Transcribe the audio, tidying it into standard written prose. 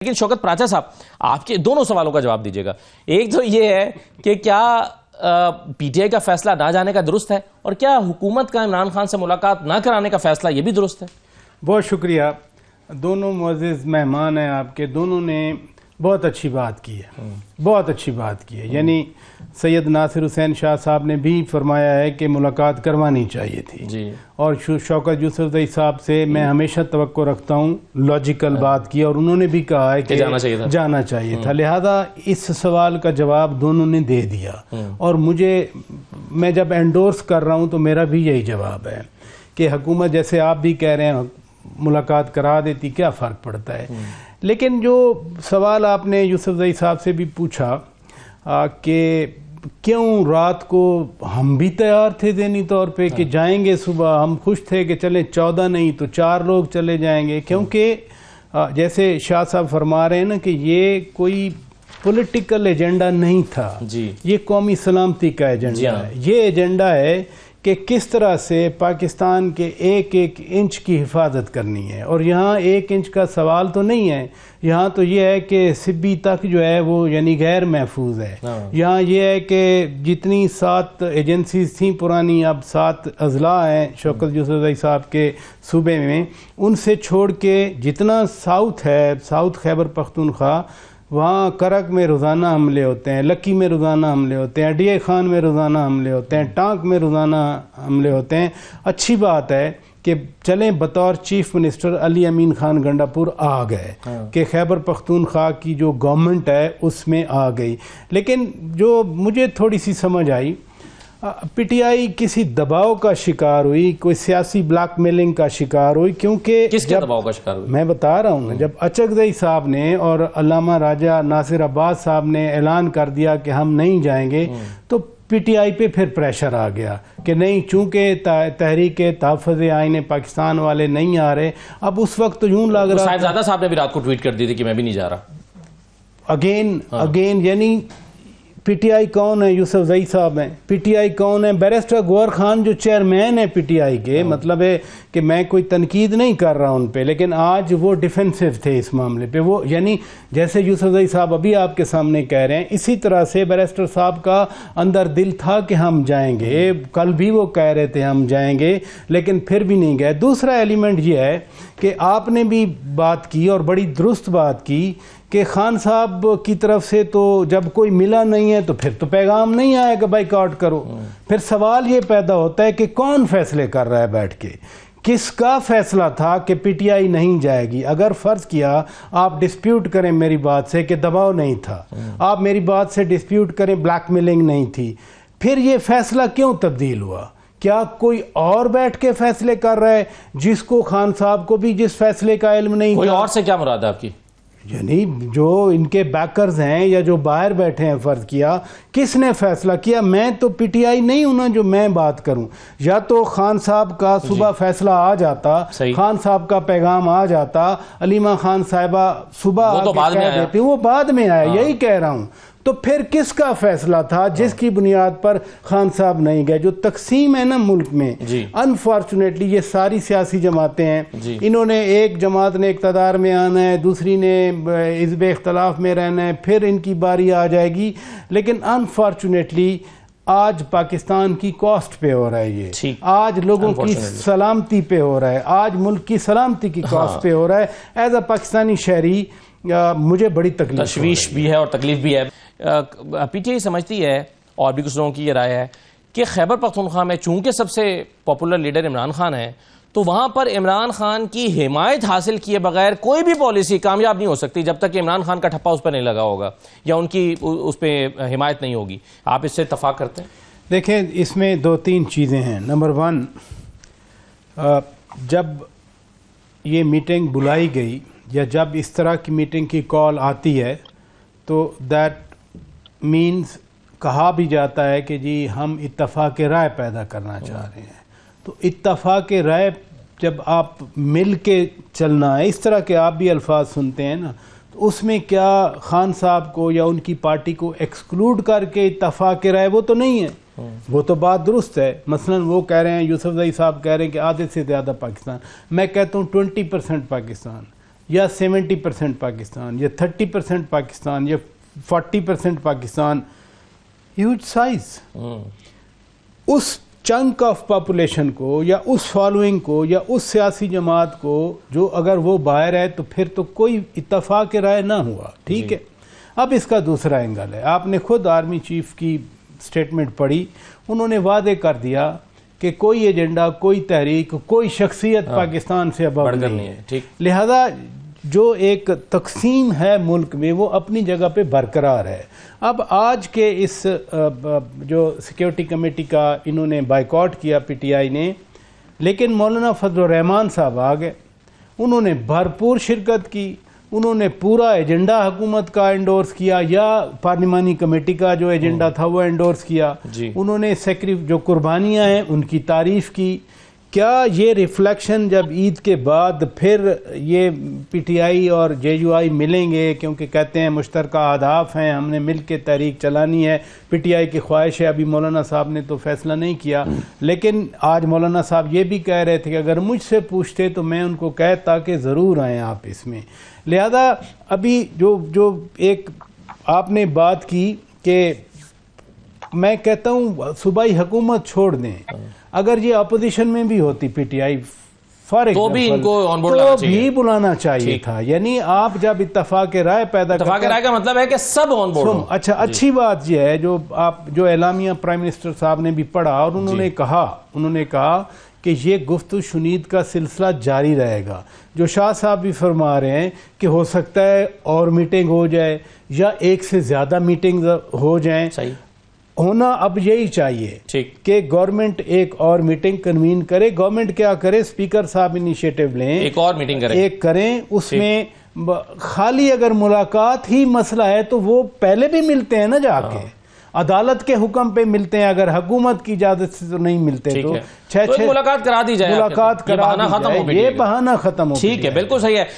لیکن شوکت پراچا صاحب آپ کے دونوں سوالوں کا جواب دیجیے گا. ایک تو یہ ہے کہ کیا پی ٹی آئی کا فیصلہ نہ جانے کا درست ہے، اور کیا حکومت کا عمران خان سے ملاقات نہ کرانے کا فیصلہ یہ بھی درست ہے؟ بہت شکریہ. دونوں معزز مہمان ہیں آپ کے، دونوں نے بہت اچھی بات کی ہے، بہت اچھی بات کی ہے. یعنی سید ناصر حسین شاہ صاحب نے بھی فرمایا ہے کہ ملاقات کروانی چاہیے تھی جی. اور شوکت یوسفزئی صاحب سے میں ہمیشہ توقع رکھتا ہوں لاجیکل بات کی، اور انہوں نے بھی کہا ہے کہ جانا چاہیے تھا. لہذا اس سوال کا جواب دونوں نے دے دیا، اور میں جب انڈورس کر رہا ہوں تو میرا بھی یہی جواب ہے کہ حکومت، جیسے آپ بھی کہہ رہے ہیں، ملاقات کرا دیتی، کیا فرق پڑتا ہے. لیکن جو سوال آپ نے یوسفزئی صاحب سے بھی پوچھا کہ کیوں رات کو ہم بھی تیار تھے ذہنی طور پہ کہ جائیں گے، صبح ہم خوش تھے کہ چلیں 14 نہیں تو 4 لوگ چلے جائیں گے، کیونکہ جیسے شاہ صاحب فرما رہے ہیں نا کہ یہ کوئی پولیٹیکل ایجنڈا نہیں تھا جی. یہ قومی سلامتی کا ایجنڈا ہے. یہ ایجنڈا ہے کہ کس طرح سے پاکستان کے ایک ایک انچ کی حفاظت کرنی ہے. اور یہاں 1 انچ کا سوال تو نہیں ہے، یہاں تو یہ ہے کہ سبی تک جو ہے وہ یعنی غیر محفوظ ہے. یہاں یہ ہے کہ جتنی 7 ایجنسیز تھیں پرانی، اب 7 اضلاع ہیں شوکت یوسفزئی صاحب کے صوبے میں، ان سے چھوڑ کے جتنا ساؤتھ ہے، ساؤتھ خیبر پختونخوا، وہاں کرک میں روزانہ حملے ہوتے ہیں، لکی میں روزانہ حملے ہوتے ہیں، ڈی اے خان میں روزانہ حملے ہوتے ہیں، ٹانک میں روزانہ حملے ہوتے ہیں. اچھی بات ہے کہ چلیں بطور چیف منسٹر علی امین خان گنڈا پور آ گئے کہ خیبر پختونخوا کی جو گورنمنٹ ہے اس میں آ گئی. لیکن جو مجھے تھوڑی سی سمجھ آئی، پی ٹی آئی کسی دباؤ کا شکار ہوئی، کوئی سیاسی بلیک میلنگ کا شکار ہوئی. کیونکہ کس کے دباؤ کا شکار ہوئی؟ میں بتا رہا ہوں، جب اچکزئی صاحب نے اور علامہ راجہ ناصر عباس صاحب نے اعلان کر دیا کہ ہم نہیں جائیں گے، تو پی ٹی آئی پہ پھر پریشر آ گیا کہ نہیں، چونکہ تحریک تحفظ آئین پاکستان والے نہیں آ رہے. اب اس وقت تو یوں لگ رہا، صاحبزادہ صاحب نے بھی رات کو ٹویٹ کر دی تھی کہ میں بھی نہیں جا رہا. اگین یعنی پی ٹی آئی کون ہے؟ یوسفزئی صاحب ہیں. پی ٹی آئی کون ہے؟ بیرسٹر گوہر خان جو چیئرمین ہے پی ٹی آئی کے. مطلب ہے کہ میں کوئی تنقید نہیں کر رہا ان پہ، لیکن آج وہ ڈیفینسو تھے اس معاملے پہ. وہ یعنی جیسے یوسفزئی صاحب ابھی آپ کے سامنے کہہ رہے ہیں، اسی طرح سے بیرسٹر صاحب کا اندر دل تھا کہ ہم جائیں گے. کل بھی وہ کہہ رہے تھے ہم جائیں گے، لیکن پھر بھی نہیں گئے. دوسرا ایلیمنٹ یہ ہے کہ آپ نے بھی بات کی اور بڑی درست بات کی کہ خان صاحب کی طرف سے تو جب کوئی ملا نہیں ہے تو پھر تو پیغام نہیں آئے کہ بائیکاٹ کرو. پھر سوال یہ پیدا ہوتا ہے کہ کون فیصلے کر رہا ہے بیٹھ کے؟ کس کا فیصلہ تھا کہ پی ٹی آئی نہیں جائے گی؟ اگر فرض کیا آپ ڈسپیوٹ کریں میری بات سے کہ دباؤ نہیں تھا، آپ میری بات سے ڈسپیوٹ کریں بلیک میلنگ نہیں تھی، پھر یہ فیصلہ کیوں تبدیل ہوا؟ کیا کوئی اور بیٹھ کے فیصلے کر رہا ہے جس کو خان صاحب کو بھی جس فیصلے کا علم نہیں؟ کوئی اور سے کیا مراد ہے آپ کی؟ یعنی جو ان کے بیکرز ہیں یا جو باہر بیٹھے ہیں، فرض کیا کس نے فیصلہ کیا؟ میں تو پی ٹی آئی نہیں ہوں نا جو میں بات کروں. یا تو خان صاحب کا صبح فیصلہ آ جاتا، خان صاحب کا پیغام آ جاتا، علیمہ خان صاحبہ صبح کہہ دیتی، وہ بعد میں آیا. یہی کہہ رہا ہوں. تو پھر کس کا فیصلہ تھا جس کی بنیاد پر خان صاحب نہیں گئے؟ جو تقسیم ہے نا ملک میں، انفارچونیٹلی یہ ساری سیاسی جماعتیں ہیں، انہوں نے ایک جماعت نے اقتدار میں آنا ہے، دوسری نے حزب اختلاف میں رہنا ہے، پھر ان کی باری آ جائے گی. لیکن انفارچونیٹلی آج پاکستان کی کاسٹ پہ ہو رہا ہے، یہ آج لوگوں کی سلامتی پہ ہو رہا ہے، آج ملک کی سلامتی کی کاسٹ پہ ہو رہا ہے. ایز اے پاکستانی شہری مجھے بڑی تشویش بھی ہے اور تکلیف بھی ہے. پی ٹی آئی سمجھتی ہے، اور بھی کچھ لوگوں کی یہ رائے ہے، کہ خیبر پختونخوا میں چونکہ سب سے پاپولر لیڈر عمران خان ہے، تو وہاں پر عمران خان کی حمایت حاصل کیے بغیر کوئی بھی پالیسی کامیاب نہیں ہو سکتی جب تک کہ عمران خان کا ٹھپا اس پہ نہیں لگا ہوگا یا ان کی اس پہ حمایت نہیں ہوگی. آپ اس سے اتفاق کرتے ہیں؟ دیکھیں، اس میں 2-3 چیزیں ہیں. نمبر 1، جب یہ میٹنگ بلائی گئی یا جب اس طرح کی میٹنگ کی کال آتی ہے تو دیٹ مینز کہا بھی جاتا ہے کہ جی ہم اتفاق رائے پیدا کرنا چاہ رہے ہیں. تو اتفاق رائے جب آپ مل کے چلنا ہے، اس طرح کے آپ بھی الفاظ سنتے ہیں نا، تو اس میں کیا خان صاحب کو یا ان کی پارٹی کو ایکسکلوڈ کر کے اتفاق رائے؟ وہ تو نہیں ہے. وہ تو بات درست ہے. مثلا وہ کہہ رہے ہیں، یوسفزئی صاحب کہہ رہے ہیں کہ آدھے سے زیادہ پاکستان. میں کہتا ہوں 20% پاکستان. یا 70% پاکستان یا 30% پاکستان یا 40% پاکستان، ہیوج سائز. اس چنک آف پاپولیشن کو یا اس فالوئنگ کو یا اس سیاسی جماعت کو جو اگر وہ باہر ہے تو پھر تو کوئی اتفاق رائے نہ ہوا. ٹھیک ہے. اب اس کا دوسرا اینگل ہے. آپ نے خود آرمی چیف کی سٹیٹمنٹ پڑھی، انہوں نے وعدے کر دیا کہ کوئی ایجنڈا، کوئی تحریک، کوئی شخصیت پاکستان سے ابو نہیں ہے. لہذا جو ایک تقسیم ہے ملک میں وہ اپنی جگہ پہ برقرار ہے. اب آج کے اس جو سیکیورٹی کمیٹی کا انہوں نے بائیکاٹ کیا پی ٹی آئی نے، لیکن مولانا فضل الرحمان صاحب آ گئے، انہوں نے بھرپور شرکت کی، انہوں نے پورا ایجنڈا حکومت کا انڈورس کیا یا پارلیمانی کمیٹی کا جو ایجنڈا تھا وہ انڈورس کیا. انہوں نے جو قربانیاں ہیں ان کی تعریف کی. کیا یہ ریفلیکشن جب عید کے بعد پھر یہ پی ٹی آئی اور جے یو آئی ملیں گے، کیونکہ کہتے ہیں مشترکہ اہداف ہیں، ہم نے مل کے تحریک چلانی ہے، پی ٹی آئی کی خواہش ہے، ابھی مولانا صاحب نے تو فیصلہ نہیں کیا، لیکن آج مولانا صاحب یہ بھی کہہ رہے تھے کہ اگر مجھ سے پوچھتے تو میں ان کو کہتا کہ ضرور آئیں آپ اس میں. لہذا ابھی جو ایک آپ نے بات کی کہ میں کہتا ہوں صوبائی حکومت چھوڑ دیں، اگر یہ اپوزیشن میں بھی ہوتی P T I for example تو بھی بلانا چاہیے تھا. یعنی آپ جب اتفاق رائے پیدا کرتے ہیں، اتفاق رائے کا مطلب ہے کہ سب آن بورڈ ہوں. اچھا، اچھی بات یہ ہے جو اعلامیہ پرائم منسٹر صاحب نے بھی پڑھا اور انہوں نے کہا کہ یہ گفت و شنید کا سلسلہ جاری رہے گا. جو شاہ صاحب بھی فرما رہے ہیں کہ ہو سکتا ہے اور میٹنگ ہو جائے یا ایک سے زیادہ میٹنگ ہو جائیں. صحیح ہونا اب یہی چاہیے کہ گورنمنٹ ایک اور میٹنگ کنوین کرے. گورنمنٹ کیا کرے، اسپیکر صاحب انیشیٹو لیں، ایک اور میٹنگ کریں. اس میں خالی اگر ملاقات ہی مسئلہ ہے تو وہ پہلے بھی ملتے ہیں نا، جا کے عدالت کے حکم پہ ملتے ہیں، اگر حکومت کی اجازت سے تو نہیں ملتے تو ملاقات کرا دی جائے، ملاقات کرا دی جائے، یہ بہانہ ختم ہو. ٹھیک ہے، بالکل صحیح ہے.